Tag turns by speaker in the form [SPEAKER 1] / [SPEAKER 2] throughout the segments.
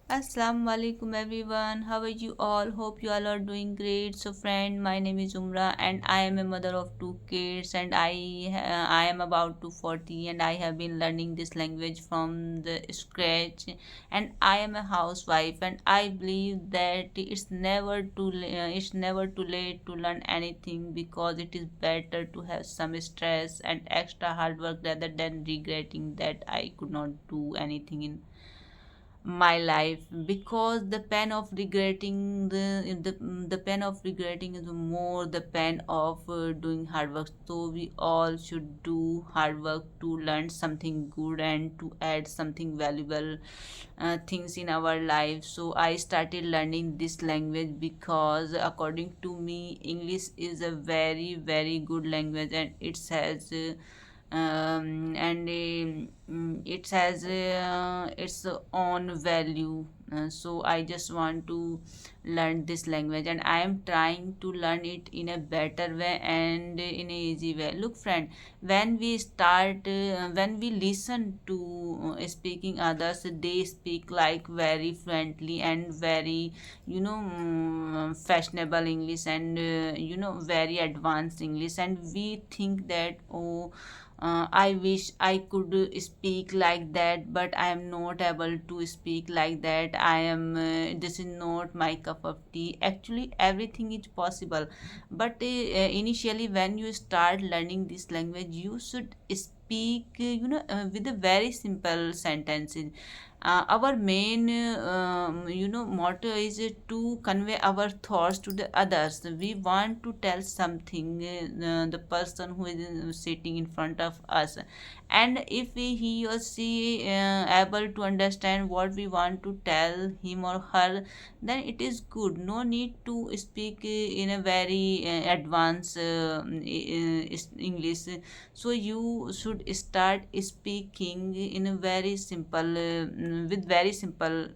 [SPEAKER 1] Assalamu alaikum everyone. How are you all? Hope you all are doing great. So friend, my name is Umra and I am a mother of two kids and I am about to 40 and I have been learning this language from the scratch and I am a housewife and I believe that it's never too late to learn anything because it is better to have some stress and extra hard work rather than regretting that I could not do anything in my life because the pain of regretting the pain of regretting is more the pain of doing hard work. So we all should do hard work to learn something good and to add something valuable things in our life. So I started learning this language because according to me English is a very good language and it has its own value. So I just want to learn this language and I am trying to learn it in a better way and in a easy way. Look friend, when we listen to speaking others, they speak like very friendly and very fashionable English and very advanced English, and we think that I wish I could speak like that, but I am not able to speak like that. This is not my cup of tea. Actually, everything is possible, but initially, when you start learning this language, you should speak, with a very simple sentences. Our main motto is to convey our thoughts to the others. We want to tell something the person who is sitting in front of us, and if he or she able to understand what we want to tell him or her, then it is good. No need to speak in a very advanced English. So you should start speaking in a very simple with very simple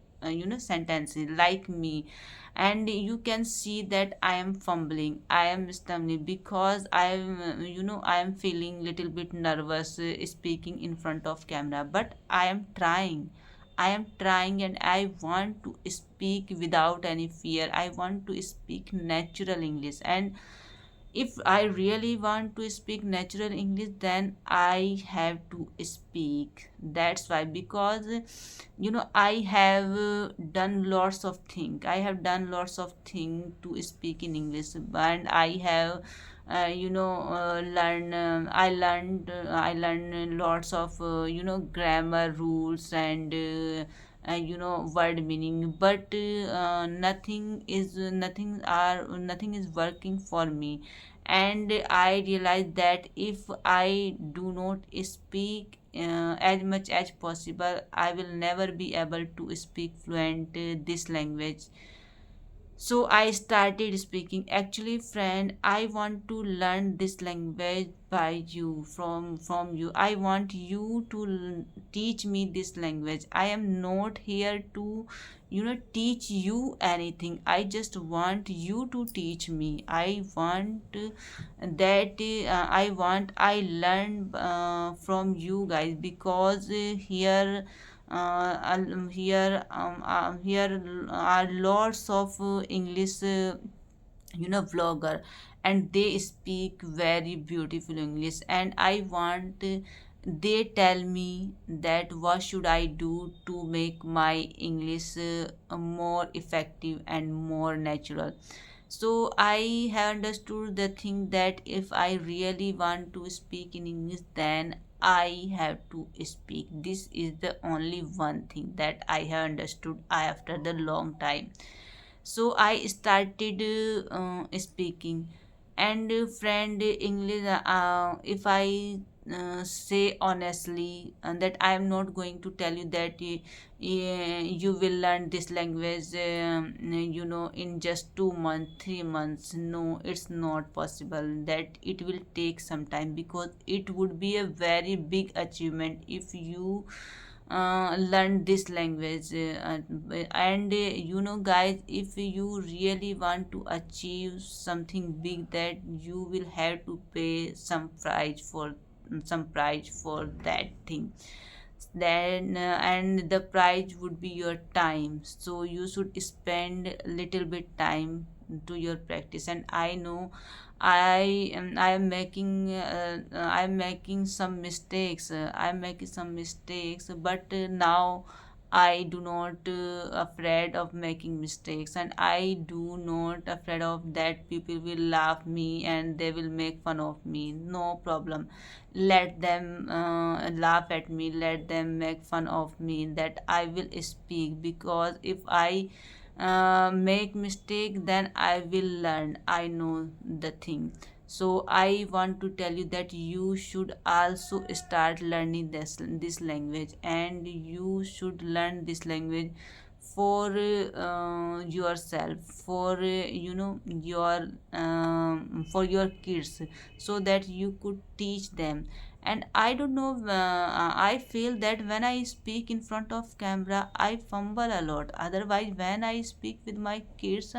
[SPEAKER 1] sentences like me, and you can see that I am fumbling, I am stumbling because I am feeling little bit nervous speaking in front of camera, but I am trying and I want to speak without any fear. I want to speak natural English, and if I really want to speak natural English, then I have to speak. That's why, because I have done lots of things. I have done lots of things to speak in English, and I have I learned lots of grammar rules and word meaning, but nothing is working for me, and I realized that if I do not speak as much as possible, I will never be able to speak fluent this language. So I started speaking. Actually, friend, I want to learn this language by you, from you. I want you to teach me this language. I am not here to teach you anything. I just want you to teach me. I learn from you guys, because here are lots of English vlogger, and they speak very beautiful English, and I want they tell me that what should I do to make my English more effective and more natural. So I have understood the thing that if I really want to speak in English, then I have to speak. This is the only one thing that I have understood after the long time. So I started speaking, and friend, English, if I say honestly, that I am not going to tell you that you will learn this language in just 2 months, 3 months. No, it's not possible. That it will take some time, because it would be a very big achievement if you learn this language, and guys, if you really want to achieve something big, that you will have to pay some price for that thing. then and the price would be your time, so you should spend little bit time to your practice. And I know I am making some mistakes, I am making some mistakes, but now I do not afraid of making mistakes, and I do not afraid of that people will laugh me and they will make fun of me. No problem, let them laugh at me, let them make fun of me, that I will speak, because if I make mistake, then I will learn, I know the thing. So I want to tell you that you should also start learning this language, and you should learn this language for yourself, for for your kids, so that you could teach them. And I don't know, I feel that when I speak in front of camera I fumble a lot, otherwise when I speak with my kids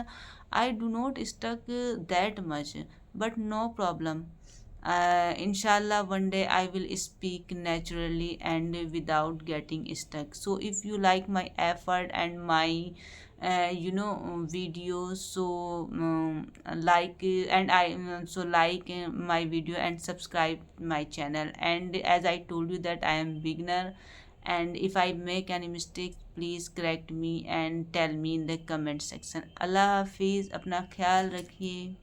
[SPEAKER 1] I do not stuck that much. But no problem, inshallah one day I will speak naturally and without getting stuck. So if you like my effort and my videos, so and I so like my video and subscribe my channel. And as I told you that I am beginner, and if I make any mistake please correct me and tell me in the comment section. Allah Hafiz, अपना ख्याल रखिए.